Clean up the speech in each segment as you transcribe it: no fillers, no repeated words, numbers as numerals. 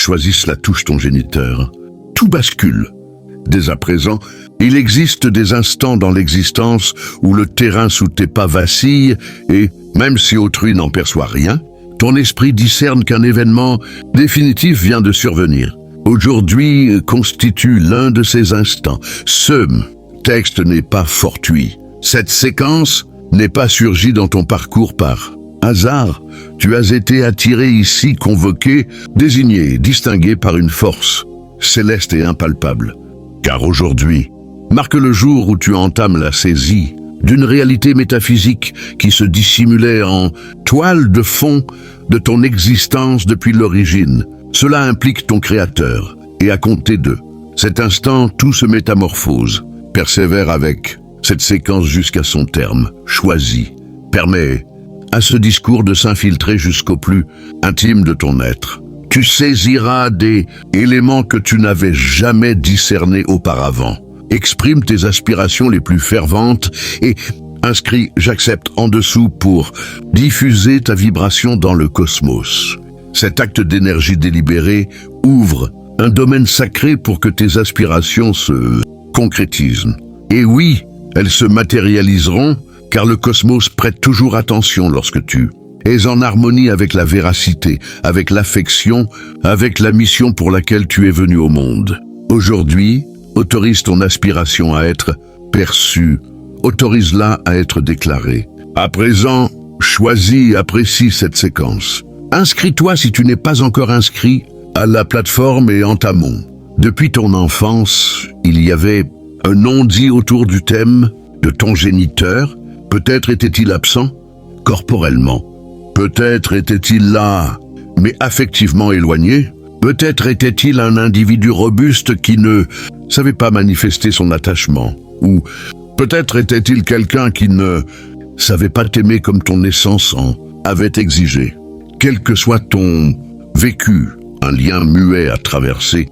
choisissent la touche ton géniteur. Tout bascule. Dès à présent, il existe des instants dans l'existence où le terrain sous tes pas vacille et, même si autrui n'en perçoit rien, ton esprit discerne qu'un événement définitif vient de survenir. Aujourd'hui constitue l'un de ces instants. Ce texte n'est pas fortuit. Cette séquence n'est pas surgie dans ton parcours par hasard. Tu as été attiré ici, convoqué, désigné, distingué par une force céleste et impalpable. Car aujourd'hui marque le jour où tu entames la saisie d'une réalité métaphysique qui se dissimulait en toile de fond de ton existence depuis l'origine. Cela implique ton créateur, et à compter de cet instant, tout se métamorphose. Persévère avec cette séquence jusqu'à son terme, choisi. Permet à ce discours de s'infiltrer jusqu'au plus intime de ton être. Tu saisiras des éléments que tu n'avais jamais discernés auparavant. Exprime tes aspirations les plus ferventes et inscris « J'accepte » en dessous pour diffuser ta vibration dans le cosmos. Cet acte d'énergie délibérée ouvre un domaine sacré pour que tes aspirations se concrétisent. Et oui, elles se matérialiseront car le cosmos prête toujours attention lorsque tu es en harmonie avec la véracité, avec l'affection, avec la mission pour laquelle tu es venu au monde. Aujourd'hui, autorise ton aspiration à être perçue, autorise-la à être déclarée. À présent, choisis et apprécie cette séquence. Inscris-toi si tu n'es pas encore inscrit à la plateforme et entamons. Depuis ton enfance, il y avait un non-dit autour du thème de ton géniteur. Peut-être était-il absent corporellement. Peut-être était-il là, mais affectivement éloigné. Peut-être était-il un individu robuste qui ne savait pas manifester son attachement. Ou peut-être était-il quelqu'un qui ne savait pas t'aimer comme ton essence en avait exigé. Quel que soit ton vécu, un lien muet à traverser,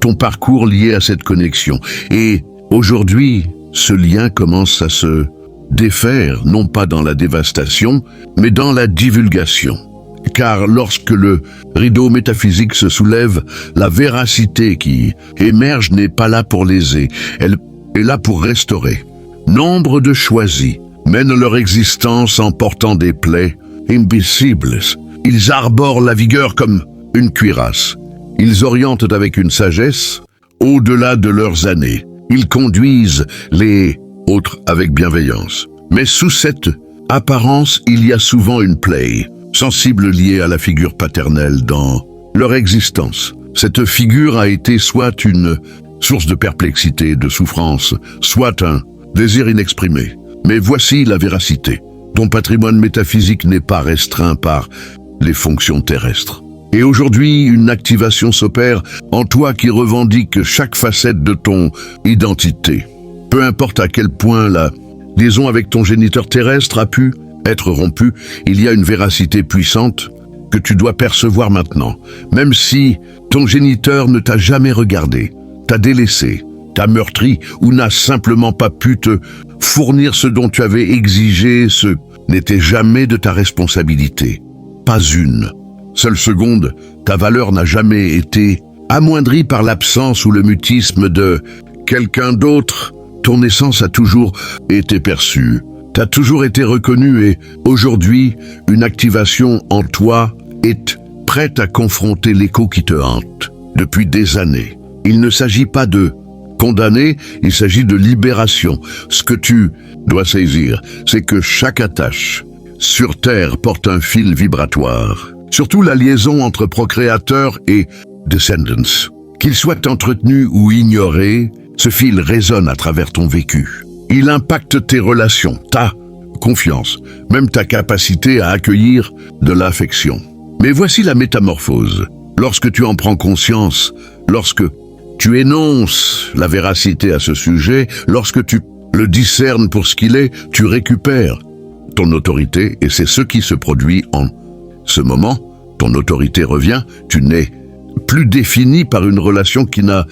ton parcours lié à cette connexion. Et aujourd'hui, ce lien commence à se défaire, non pas dans la dévastation, mais dans la divulgation. Car lorsque le rideau métaphysique se soulève, la véracité qui émerge n'est pas là pour léser, elle est là pour restaurer. Nombre de choisis mènent leur existence en portant des plaies invisibles. Ils arborent la vigueur comme une cuirasse. Ils orientent avec une sagesse au-delà de leurs années. Ils conduisent les autres avec bienveillance. Mais sous cette apparence, il y a souvent une plaie sensible liée à la figure paternelle dans leur existence. Cette figure a été soit une source de perplexité, de souffrance, soit un désir inexprimé. Mais voici la véracité. Ton patrimoine métaphysique n'est pas restreint par les fonctions terrestres. Et aujourd'hui, une activation s'opère en toi qui revendique chaque facette de ton identité. Peu importe à quel point la liaison avec ton géniteur terrestre a pu être rompue, il y a une véracité puissante que tu dois percevoir maintenant. Même si ton géniteur ne t'a jamais regardé, t'a délaissé, t'a meurtri ou n'a simplement pas pu te fournir ce dont tu avais exigé, ce n'était jamais de ta responsabilité. Pas une seule seconde, ta valeur n'a jamais été amoindrie par l'absence ou le mutisme de quelqu'un d'autre. Ton essence a toujours été perçue, t'as toujours été reconnue et aujourd'hui, une activation en toi est prête à confronter l'écho qui te hante depuis des années. Il ne s'agit pas de condamner, il s'agit de libération. Ce que tu dois saisir, c'est que chaque attache sur Terre porte un fil vibratoire. Surtout la liaison entre procréateur et descendants. Qu'il soit entretenu ou ignoré, ce fil résonne à travers ton vécu. Il impacte tes relations, ta confiance, même ta capacité à accueillir de l'affection. Mais voici la métamorphose. Lorsque tu en prends conscience, lorsque tu énonces la véracité à ce sujet, lorsque tu le discernes pour ce qu'il est, tu récupères ton autorité et c'est ce qui se produit en ce moment. Ton autorité revient, tu n'es plus défini par une relation qui n'a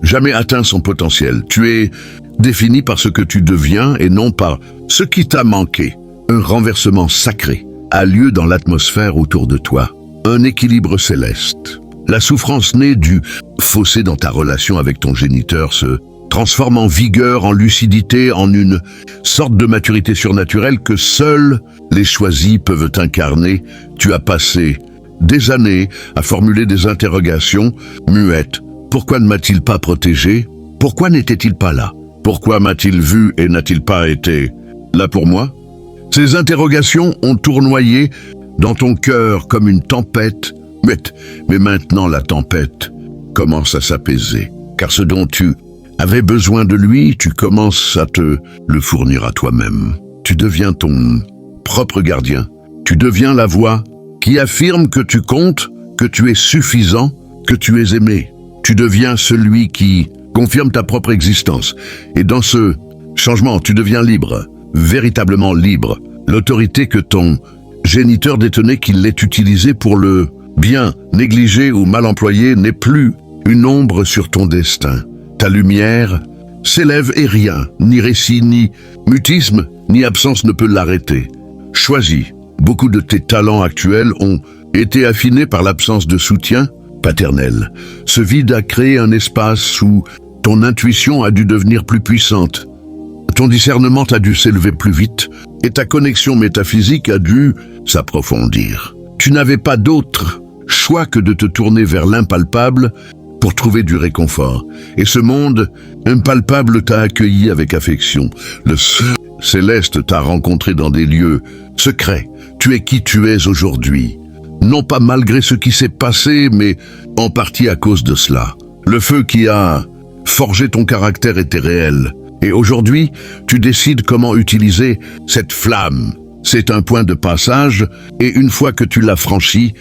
jamais atteint son potentiel. Tu es défini par ce que tu deviens et non par ce qui t'a manqué. Un renversement sacré a lieu dans l'atmosphère autour de toi. Un équilibre céleste La souffrance née du fossé dans ta relation avec ton géniteur se transforme en vigueur, en lucidité, en une sorte de maturité surnaturelle que seuls les choisis peuvent incarner. Tu as passé des années à formuler des interrogations muettes. Pourquoi ne m'a-t-il pas protégé? Pourquoi n'était-il pas là? Pourquoi m'a-t-il vu et n'a-t-il pas été là pour moi? Ces interrogations ont tournoyé dans ton cœur comme une tempête. Mais maintenant la tempête commence à s'apaiser, car ce dont tu avais besoin de lui, tu commences à te le fournir à toi-même. Tu deviens ton propre gardien. Tu deviens la voix qui affirme que tu comptes, que tu es suffisant, que tu es aimé. Tu deviens celui qui confirme ta propre existence. Et dans ce changement, tu deviens libre, véritablement libre. L'autorité que ton géniteur détenait, qu'il l'ait utilisée pour le bien, négligé ou mal employé, n'est plus une ombre sur ton destin. Ta lumière s'élève et rien, ni récit, ni mutisme, ni absence ne peut l'arrêter. Choisis. Beaucoup de tes talents actuels ont été affinés par l'absence de soutien paternel. Ce vide a créé un espace où ton intuition a dû devenir plus puissante. Ton discernement a dû s'élever plus vite et ta connexion métaphysique a dû s'approfondir. Tu n'avais pas d'autre choix que de te tourner vers l'impalpable pour trouver du réconfort. Et ce monde impalpable t'a accueilli avec affection. Le céleste t'a rencontré dans des lieux secrets. Tu es qui tu es aujourd'hui. Non pas malgré ce qui s'est passé, mais en partie à cause de cela. Le feu qui a forgé ton caractère était réel. Et aujourd'hui, tu décides comment utiliser cette flamme. C'est un point de passage, et une fois que tu l'as franchi,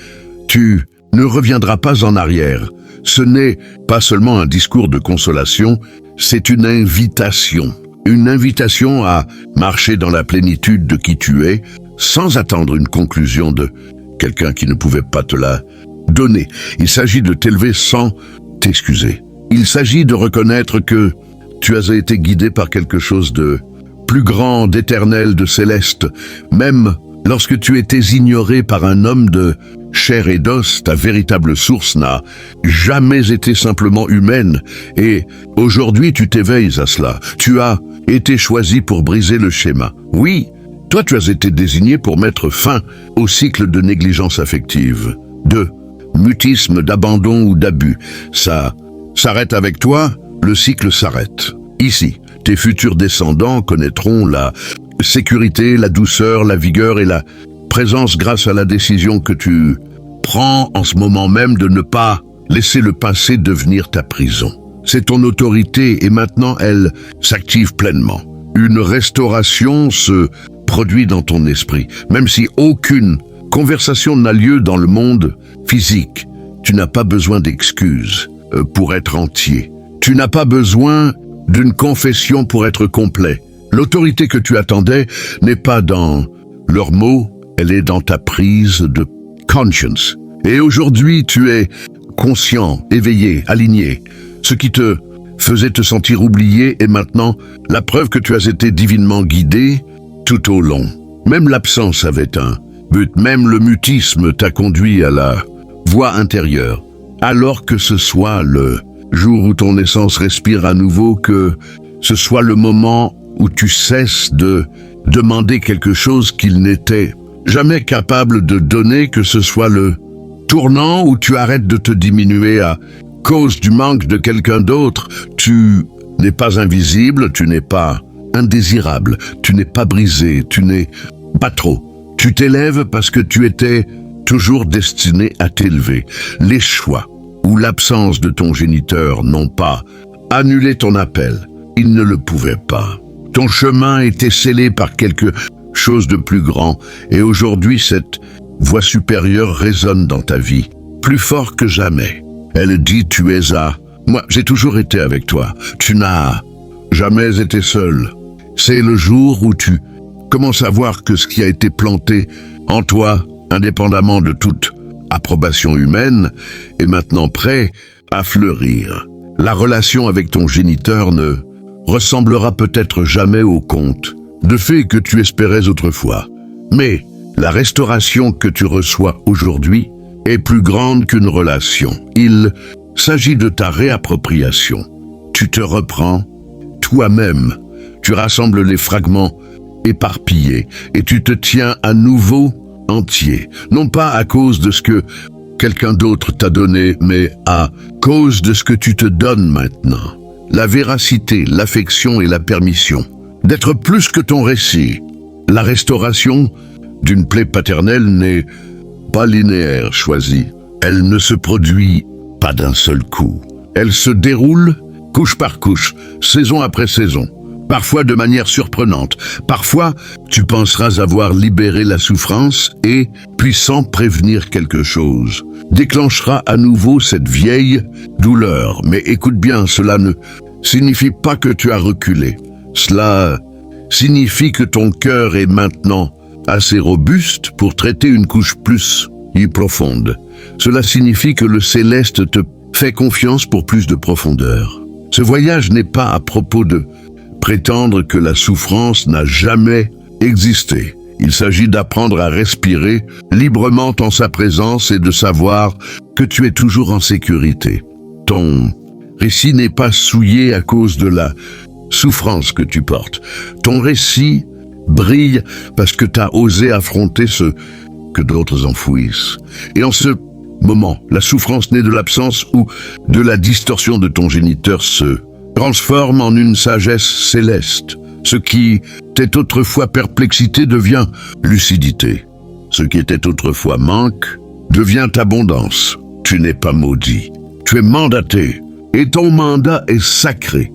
tu ne reviendras pas en arrière. Ce n'est pas seulement un discours de consolation, c'est une invitation. Une invitation à marcher dans la plénitude de qui tu es, sans attendre une conclusion de quelqu'un qui ne pouvait pas te la donner. Il s'agit de t'élever sans t'excuser. Il s'agit de reconnaître que tu as été guidé par quelque chose de plus grand, d'éternel, de céleste. Même lorsque tu étais ignoré par un homme de chair et d'os, ta véritable source n'a jamais été simplement humaine. Et aujourd'hui, tu t'éveilles à cela. Tu as été choisi pour briser le schéma. Oui, toi tu as été désigné pour mettre fin au cycle de négligence affective, de mutisme, d'abandon ou d'abus. Ça s'arrête avec toi, le cycle s'arrête. Ici, tes futurs descendants connaîtront la sécurité, la douceur, la vigueur et la présence grâce à la décision que tu prends en ce moment même de ne pas laisser le passé devenir ta prison. C'est ton autorité et maintenant elle s'active pleinement. Une restauration se produit dans ton esprit, même si aucune conversation n'a lieu dans le monde physique. Tu n'as pas besoin d'excuses pour être entier. Tu n'as pas besoin d'une confession pour être complet. L'autorité que tu attendais n'est pas dans leurs mots, elle est dans ta prise de conscience. Et aujourd'hui, tu es conscient, éveillé, aligné. Ce qui te faisait te sentir oublié est maintenant la preuve que tu as été divinement guidé tout au long. Même l'absence avait un but, même le mutisme t'a conduit à la voie intérieure. Alors que ce soit le jour où ton essence respire à nouveau, que ce soit le moment où tu cesses de demander quelque chose qu'il n'était jamais capable de donner, que ce soit le tournant où tu arrêtes de te diminuer à cause du manque de quelqu'un d'autre. Tu n'es pas invisible, tu n'es pas indésirable, tu n'es pas brisé, tu n'es pas trop. Tu t'élèves parce que tu étais toujours destiné à t'élever. Les choix ou l'absence de ton géniteur n'ont pas annulé ton appel. Ils ne le pouvaient pas. Ton chemin était scellé par quelque chose de plus grand et aujourd'hui cette voix supérieure résonne dans ta vie, plus fort que jamais. Elle dit tu es à... Moi, j'ai toujours été avec toi. Tu n'as jamais été seul. C'est le jour où tu commences à voir que ce qui a été planté en toi, indépendamment de toute approbation humaine, est maintenant prêt à fleurir. La relation avec ton géniteur ne ressemblera peut-être jamais au conte de fées que tu espérais autrefois. Mais la restauration que tu reçois aujourd'hui est plus grande qu'une relation. Il s'agit de ta réappropriation. Tu te reprends toi-même. Tu rassembles les fragments éparpillés et tu te tiens à nouveau entier. Non pas à cause de ce que quelqu'un d'autre t'a donné, mais à cause de ce que tu te donnes maintenant. La véracité, l'affection et la permission d'être plus que ton récit. La restauration d'une plaie paternelle n'est pas linéaire, choisie. Elle ne se produit pas d'un seul coup. Elle se déroule couche par couche, saison après saison. Parfois de manière surprenante. Parfois, tu penseras avoir libéré la souffrance et, puis sans prévenir quelque chose, déclenchera à nouveau cette vieille douleur. Mais écoute bien, cela ne signifie pas que tu as reculé. Cela signifie que ton cœur est maintenant assez robuste pour traiter une couche plus profonde. Cela signifie que le céleste te fait confiance pour plus de profondeur. Ce voyage n'est pas à propos de prétendre que la souffrance n'a jamais existé. Il s'agit d'apprendre à respirer librement en sa présence et de savoir que tu es toujours en sécurité. Ton récit n'est pas souillé à cause de la souffrance que tu portes. Ton récit brille parce que tu as osé affronter ce que d'autres enfouissent. Et en ce moment, la souffrance née de l'absence ou de la distorsion de ton géniteur se transforme en une sagesse céleste. Ce qui était autrefois perplexité devient lucidité. Ce qui était autrefois manque devient abondance. Tu n'es pas maudit. Tu es mandaté. Et ton mandat est sacré.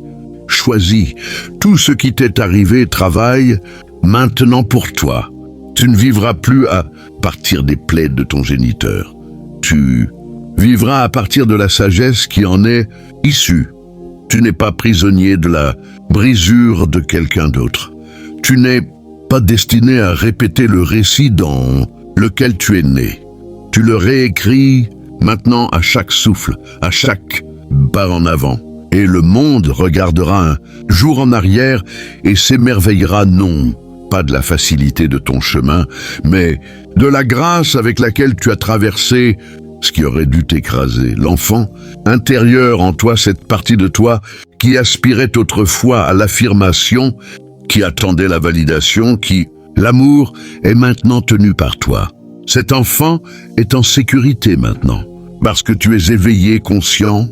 Choisis. Tout ce qui t'est arrivé travaille maintenant pour toi. Tu ne vivras plus à partir des plaies de ton géniteur. Tu vivras à partir de la sagesse qui en est issue. Tu n'es pas prisonnier de la brisure de quelqu'un d'autre. Tu n'es pas destiné à répéter le récit dans lequel tu es né. Tu le réécris maintenant à chaque souffle, à chaque pas en avant. Et le monde regardera un jour en arrière et s'émerveillera non pas de la facilité de ton chemin, mais de la grâce avec laquelle tu as traversé ce qui aurait dû t'écraser. L'enfant intérieur en toi, cette partie de toi qui aspirait autrefois à l'affirmation, qui attendait la validation, qui, l'amour, est maintenant tenu par toi. Cet enfant est en sécurité maintenant, parce que tu es éveillé, conscient,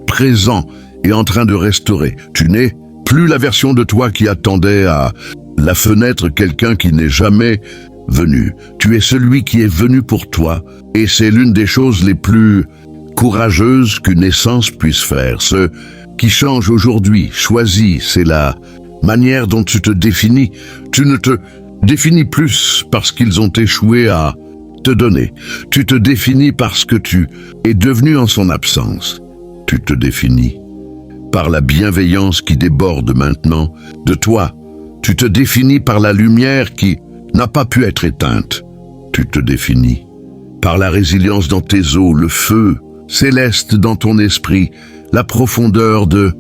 présent et en train de restaurer. Tu n'es plus la version de toi qui attendait à la fenêtre quelqu'un qui n'est jamais venu. Tu es celui qui est venu pour toi, et c'est l'une des choses les plus courageuses qu'une naissance puisse faire. Ce qui change aujourd'hui, choisis, c'est la manière dont tu te définis. Tu ne te définis plus parce qu'ils ont échoué à te donner. Tu te définis parce que tu es devenu en son absence. Tu te définis par la bienveillance qui déborde maintenant de toi. Tu te définis par la lumière qui n'a pas pu être éteinte. Tu te définis par la résilience dans tes os, le feu céleste dans ton esprit, la profondeur de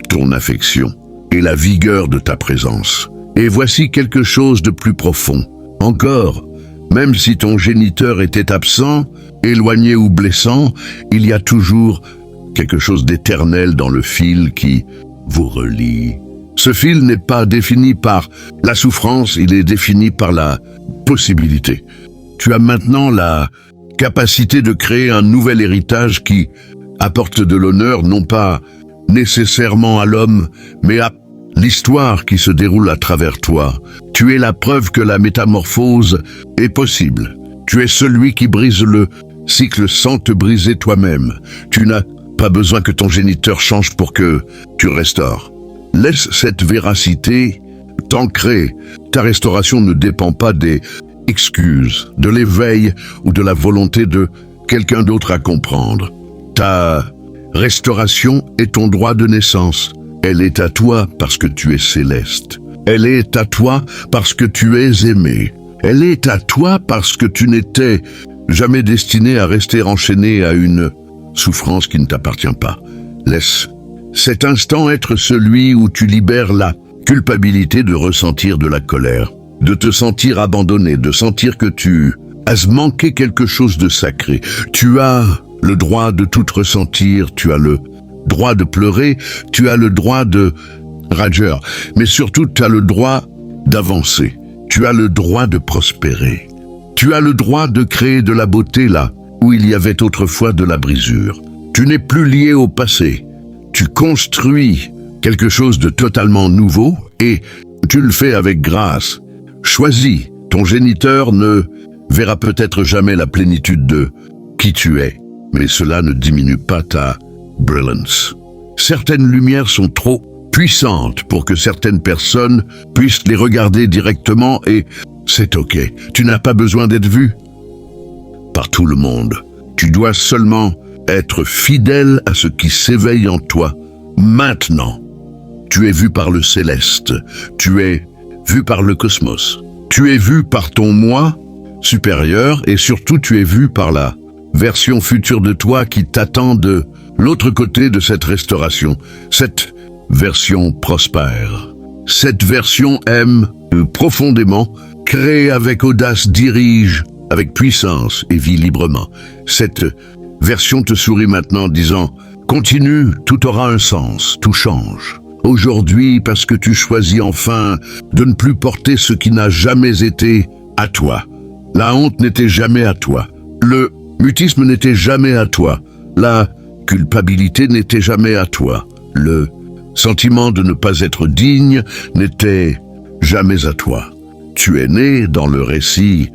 ton affection et la vigueur de ta présence. Et voici quelque chose de plus profond. Encore, même si ton géniteur était absent, éloigné ou blessant, il y a toujours quelque chose d'éternel dans le fil qui vous relie. Ce fil n'est pas défini par la souffrance, il est défini par la possibilité. Tu as maintenant la capacité de créer un nouvel héritage qui apporte de l'honneur non pas nécessairement à l'homme, mais à l'histoire qui se déroule à travers toi. Tu es la preuve que la métamorphose est possible. Tu es celui qui brise le cycle sans te briser toi-même. Tu n'as pas besoin que ton géniteur change pour que tu restaures. Laisse cette véracité t'ancrer. Ta restauration ne dépend pas des excuses, de l'éveil ou de la volonté de quelqu'un d'autre à comprendre. Ta restauration est ton droit de naissance. Elle est à toi parce que tu es céleste. Elle est à toi parce que tu es aimé. Elle est à toi parce que tu n'étais jamais destiné à rester enchaîné à une souffrance qui ne t'appartient pas. Laisse cet instant être celui où tu libères la culpabilité de ressentir de la colère, de te sentir abandonné, de sentir que tu as manqué quelque chose de sacré. Tu as le droit de tout ressentir, tu as le droit de pleurer, tu as le droit de rager, mais surtout tu as le droit d'avancer. Tu as le droit de prospérer. Tu as le droit de créer de la beauté là où il y avait autrefois de la brisure. Tu n'es plus lié au passé. Tu construis quelque chose de totalement nouveau et tu le fais avec grâce. Choisis. Ton géniteur ne verra peut-être jamais la plénitude de qui tu es, mais cela ne diminue pas ta brilliance. Certaines lumières sont trop puissantes pour que certaines personnes puissent les regarder directement et c'est ok. Tu n'as pas besoin d'être vu par tout le monde. Tu dois seulement être fidèle à ce qui s'éveille en toi. Maintenant, tu es vu par le céleste. Tu es vu par le cosmos. Tu es vu par ton moi supérieur et surtout tu es vu par la version future de toi qui t'attend de l'autre côté de cette restauration. Cette version prospère. Cette version aime profondément, crée avec audace, dirige avec puissance et vit librement. Cette version te sourit maintenant disant « Continue, tout aura un sens, tout change. » Aujourd'hui, parce que tu choisis enfin de ne plus porter ce qui n'a jamais été à toi. La honte n'était jamais à toi. Le mutisme n'était jamais à toi. La culpabilité n'était jamais à toi. Le sentiment de ne pas être digne n'était jamais à toi. Tu es né dans le récit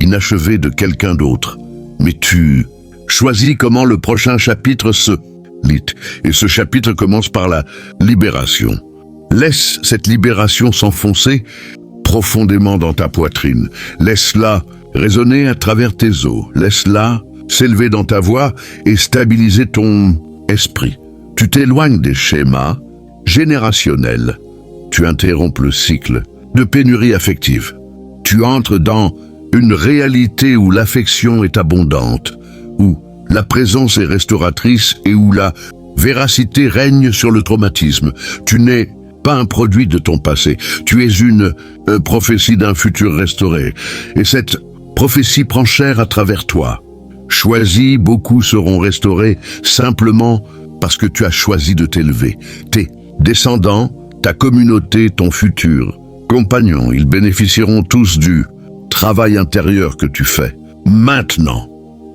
inachevé de quelqu'un d'autre, mais tu choisis comment le prochain chapitre se lit. Et ce chapitre commence par la libération. Laisse cette libération s'enfoncer profondément dans ta poitrine. Laisse-la résonner à travers tes os. Laisse-la s'élever dans ta voix et stabiliser ton esprit. Tu t'éloignes des schémas générationnels. Tu interromps le cycle de pénurie affective. Tu entres dans une réalité où l'affection est abondante, où la présence est restauratrice et où la véracité règne sur le traumatisme. Tu n'es pas un produit de ton passé. Tu es une prophétie d'un futur restauré. Et cette prophétie prend chair à travers toi. Choisis, beaucoup seront restaurés simplement parce que tu as choisi de t'élever. Tes descendants, ta communauté, ton futur compagnon, ils bénéficieront tous du travail intérieur que tu fais. Maintenant,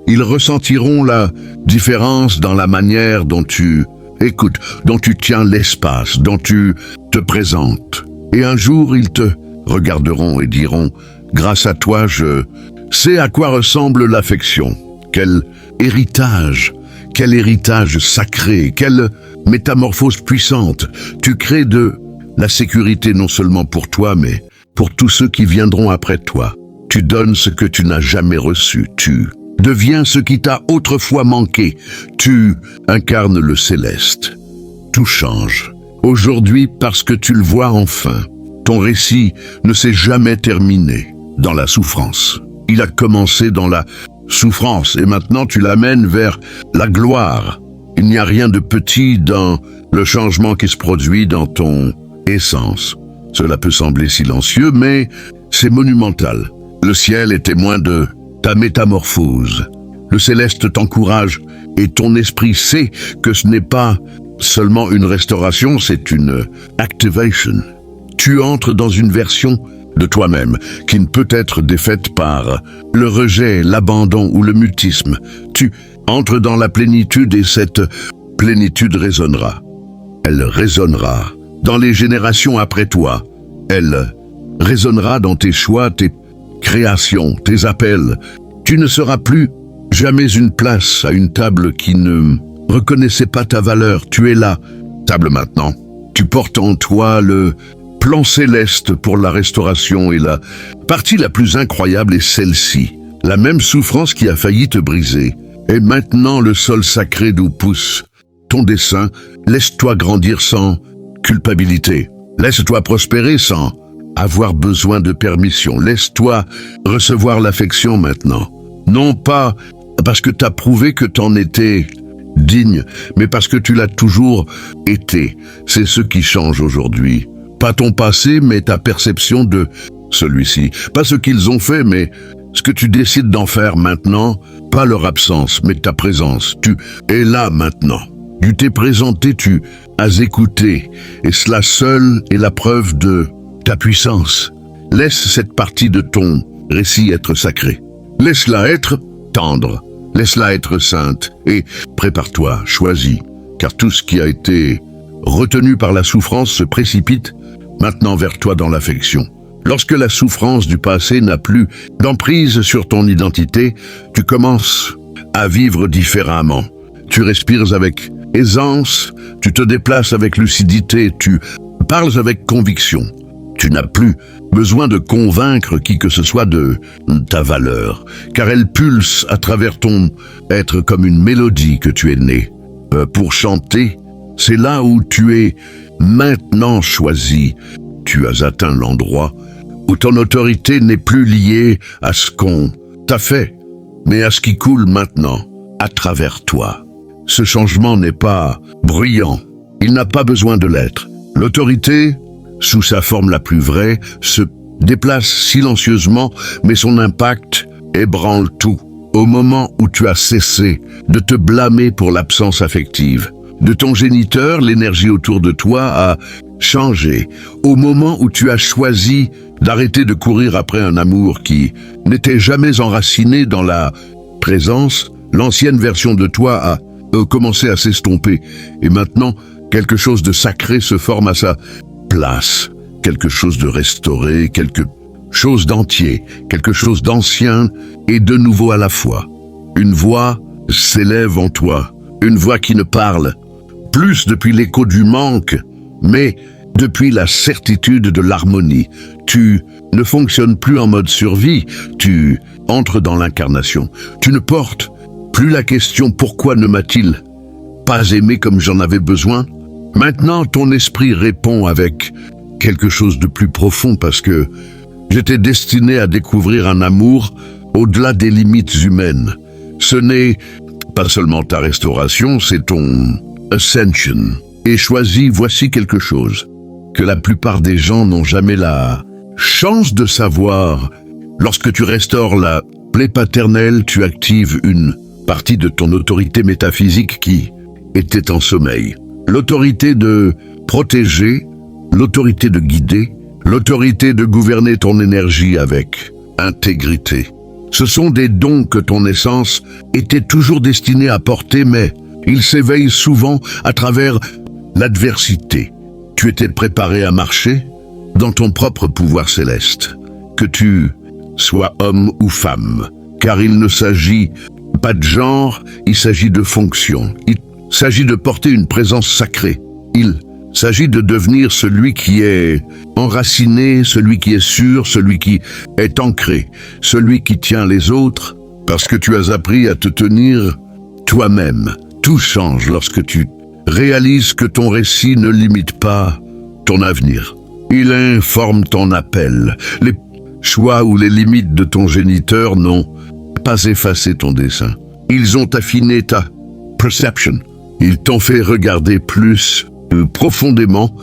ils ressentiront la différence dans la manière dont tu écoutes, dont tu tiens l'espace, dont tu te présentes. Et un jour, ils te regarderont et diront « Grâce à toi, je sais à quoi ressemble l'affection. Quel héritage sacré, quelle métamorphose puissante. Tu crées de la sécurité non seulement pour toi, mais pour tous ceux qui viendront après toi. Tu donnes ce que tu n'as jamais reçu. Tu deviens ce qui t'a autrefois manqué. Tu incarnes le céleste. Tout change. Aujourd'hui, parce que tu le vois enfin, ton récit ne s'est jamais terminé dans la souffrance. Il a commencé dans la souffrance et maintenant tu l'amènes vers la gloire. Il n'y a rien de petit dans le changement qui se produit dans ton essence. Cela peut sembler silencieux, mais c'est monumental. Le ciel est témoin de ta métamorphose. Le céleste t'encourage et ton esprit sait que ce n'est pas seulement une restauration, c'est une activation. Tu entres dans une version de toi-même qui ne peut être défaite par le rejet, l'abandon ou le mutisme. Tu entres dans la plénitude et cette plénitude résonnera. Elle résonnera dans les générations après toi. Elle résonnera dans tes choix, tes créations, tes appels. Tu ne seras plus jamais une place à une table qui ne reconnaissait pas ta valeur. Tu es là, table maintenant. Tu portes en toi le plan céleste pour la restauration et la partie la plus incroyable est celle-ci. La même souffrance qui a failli te briser est maintenant le sol sacré d'où pousse ton dessein. Laisse-toi grandir sans culpabilité. Laisse-toi prospérer sans avoir besoin de permission. Laisse-toi recevoir l'affection maintenant. Non pas parce que t'as prouvé que t'en étais digne, mais parce que tu l'as toujours été. C'est ce qui change aujourd'hui. Pas ton passé, mais ta perception de celui-ci. Pas ce qu'ils ont fait, mais Ce que tu décides d'en faire maintenant, pas leur absence, mais ta présence. Tu es là maintenant. Tu t'es présenté, tu as écouté, et cela seul est la preuve de ta puissance. Laisse cette partie de ton récit être sacrée. Laisse-la être tendre, laisse-la être sainte, et prépare-toi, choisis, car tout ce qui a été retenu par la souffrance se précipite maintenant vers toi dans l'affection. Lorsque la souffrance du passé n'a plus d'emprise sur ton identité, tu commences à vivre différemment. Tu respires avec aisance, tu te déplaces avec lucidité, tu parles avec conviction. Tu n'as plus besoin de convaincre qui que ce soit de ta valeur, car elle pulse à travers ton être comme une mélodie que tu es né. Pour chanter, c'est là où tu es maintenant choisi. Tu as atteint l'endroit où ton autorité n'est plus liée à ce qu'on t'a fait, mais à ce qui coule maintenant à travers toi. Ce changement n'est pas bruyant, il n'a pas besoin de l'être. L'autorité, sous sa forme la plus vraie, se déplace silencieusement, mais son impact ébranle tout. Au moment où tu as cessé de te blâmer pour l'absence affective de ton géniteur, l'énergie autour de toi a changé. Au moment où tu as choisi d'arrêter de courir après un amour qui n'était jamais enraciné dans la présence, l'ancienne version de toi a commencé à s'estomper. Et maintenant, quelque chose de sacré se forme à sa place. Quelque chose de restauré, quelque chose d'entier, quelque chose d'ancien et de nouveau à la fois. Une voix s'élève en toi, une voix qui ne parle plus depuis l'écho du manque, mais depuis la certitude de l'harmonie. Tu ne fonctionnes plus en mode survie, tu entres dans l'incarnation. Tu ne portes plus la question « Pourquoi ne m'a-t-il pas aimé comme j'en avais besoin ?» Maintenant, ton esprit répond avec quelque chose de plus profond parce que j'étais destiné à découvrir un amour au-delà des limites humaines. Ce n'est pas seulement ta restauration, c'est ton ascension. Et choisis, voici quelque chose que la plupart des gens n'ont jamais la chance de savoir. Lorsque tu restaures la plaie paternelle, tu actives une partie de ton autorité métaphysique qui était en sommeil. L'autorité de protéger, l'autorité de guider, l'autorité de gouverner ton énergie avec intégrité. Ce sont des dons que ton essence était toujours destinée à porter, mais ils s'éveillent souvent à travers l'adversité. Tu étais préparé à marcher dans ton propre pouvoir céleste, que tu sois homme ou femme, car il ne s'agit pas de genre, il s'agit de fonction. Il s'agit de porter une présence sacrée. Il s'agit de devenir celui qui est enraciné, celui qui est sûr, celui qui est ancré, celui qui tient les autres, parce que tu as appris à te tenir toi-même. Tout change lorsque tu réalises que ton récit ne limite pas ton avenir. Il informe ton appel. Les choix ou les limites de ton géniteur n'ont pas effacé ton dessein. Ils ont affiné ta perception. Ils t'ont fait regarder plus profondément